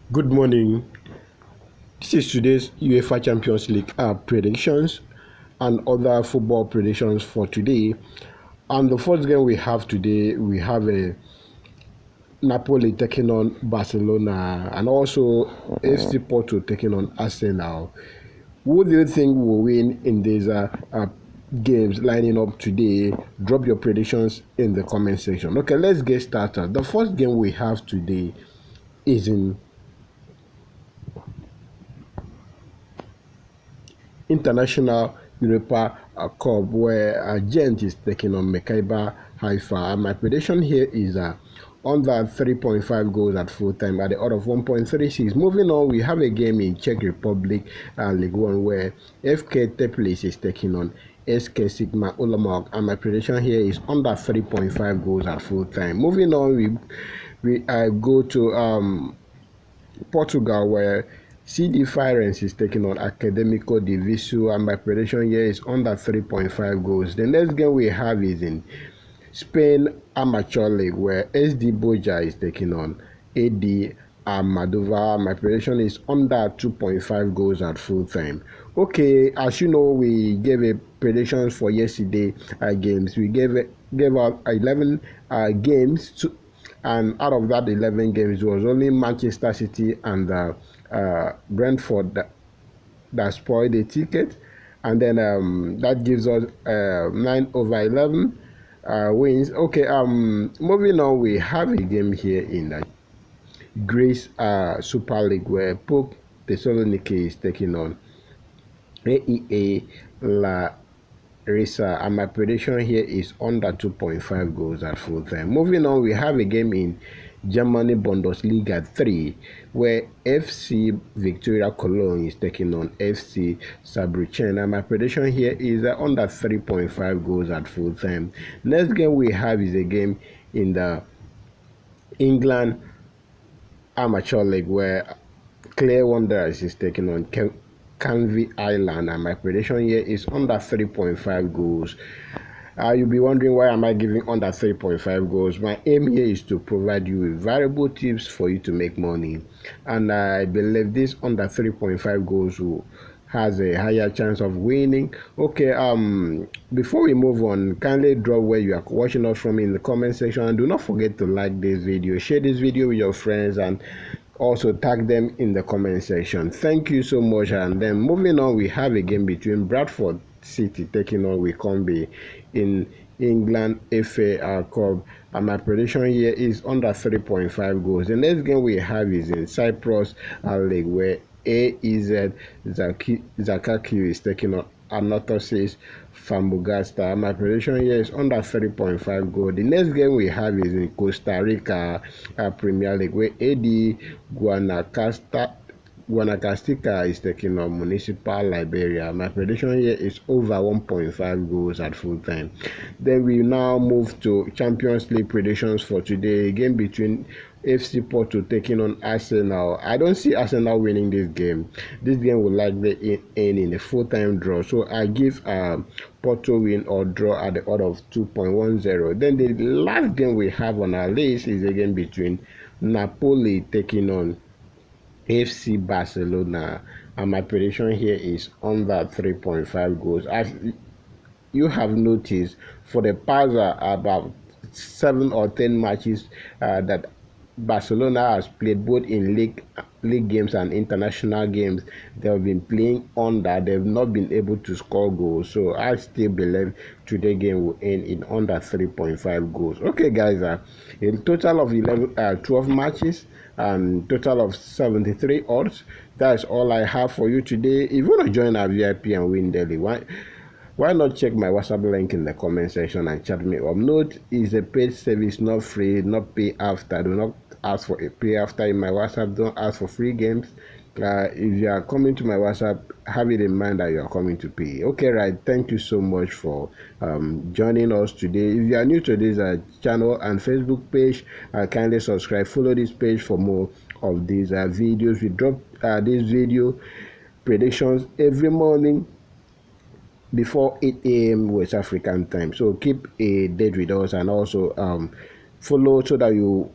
Good morning. This is today's UEFA Champions League predictions and other football predictions for today. And the first game we have today, we have a Napoli taking on Barcelona and also FC Porto taking on Arsenal. Who do you think will win in these games lining up today? Drop your predictions in the comment section. Okay, let's get started. The first game we have today is in International Europa Cup where Gent is taking on Mekaiba Haifa. And my prediction here is under 3.5 goals at full time at the odd of 1.36. Moving on, we have a game in Czech Republic League One where FK Teplice is taking on SK Sigma Olomouc, and my prediction here is under 3.5 goals at full time. Moving on, we go to Portugal, where CD Firenze is taking on Académico de Viseu, and my prediction here is under 3.5 goals. The next game we have is in Spain Amateur League, where SD Boja is taking on AD Almadova. My prediction is under 2.5 goals at full time. Okay, as you know, we gave a prediction for yesterday games. We gave out 11 games to, and out of that 11 games, it was only Manchester City and Brentford that spoiled the ticket, and then that gives us 9/11 wins. Okay, moving on, we have a game here in Greece Super League where Pope Thessaloniki is taking on AEA La Risa, and my prediction here is under 2.5 goals at full time. Moving on, we have a game in Germany Bundesliga 3 where FC Victoria Cologne is taking on FC Saarbrücken, and my prediction here is under 3.5 goals at full time. Next game we have is a game in the England Amateur League where Clare Wanderers is taking on Canvey Island, and my prediction here is under 3.5 goals. You'll be wondering why am I giving under 3.5 goals. My aim here is to provide you with valuable tips for you to make money, and I believe this under 3.5 goals has a higher chance of winning. Okay, before we move on, kindly drop where you are watching us from in the comment section, and do not forget to like this video, share this video with your friends, and also tag them in the comment section. Thank you so much. And then moving on, we have a game between Bradford City taking on Wycombe in England FA Cup, and my prediction here is under 3.5 goals. The next game we have is in Cyprus League where AEZ Zakaki is taking on Anorthosis Famagusta. My prediction here is under 3.5 goal. The next game we have is in Costa Rica Premier League where AD Guanacasteca is taking on Municipal Liberia. My prediction here is over 1.5 goals at full time. Then we now move to Champions League predictions for today. A game between FC Porto taking on Arsenal. I don't see Arsenal winning this game. This game will likely end in a full-time draw. So I give Porto win or draw at the order of 2.10. Then the last game we have on our list is a game between Napoli taking on FC Barcelona, and my prediction here is under 3.5 goals. As you have noticed, for the past about 7 or 10 matches that Barcelona has played both in league games and international games, they have been playing under. They've not been able to score goals. So I still believe today's game will end in under 3.5 goals. Okay, guys, a total of 12 matches and total of 73 odds. That's all I have for you today. If you want to join our VIP and win daily, why not check my WhatsApp link in the comment section and chat me up. Note is a paid service, not free, not pay after. Do not ask for a pay after in my WhatsApp. Don't ask for free games. If you are coming to my WhatsApp, have it in mind that you are coming to pay. Okay, right. Thank you so much for joining us today. If you are new to this channel and Facebook page, kindly subscribe. Follow this page for more of these videos. We drop this video predictions every morning before 8 a.m. West African time. So keep a date with us, and also follow so that you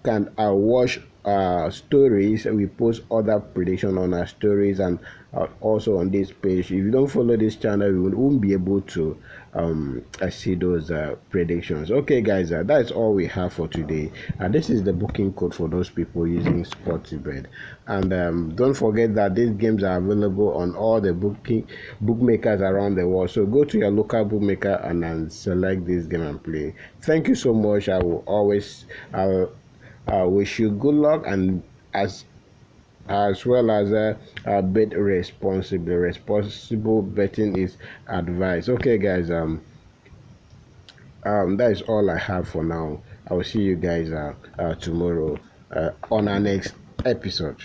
can watch stories. We post other prediction on our stories and also on this page. If you don't follow this channel, you won't be able to see those predictions. Okay guys, that's all we have for today, and this is the booking code for those people using Sportsbet. And don't forget that these games are available on all the bookmakers around the world, so go to your local bookmaker and then select this game and play. Thank you so much. I will always wish you good luck, and as well as bet responsibly. Responsible betting is advised. Okay guys, that is all I have for now. I will see you guys tomorrow on our next episode.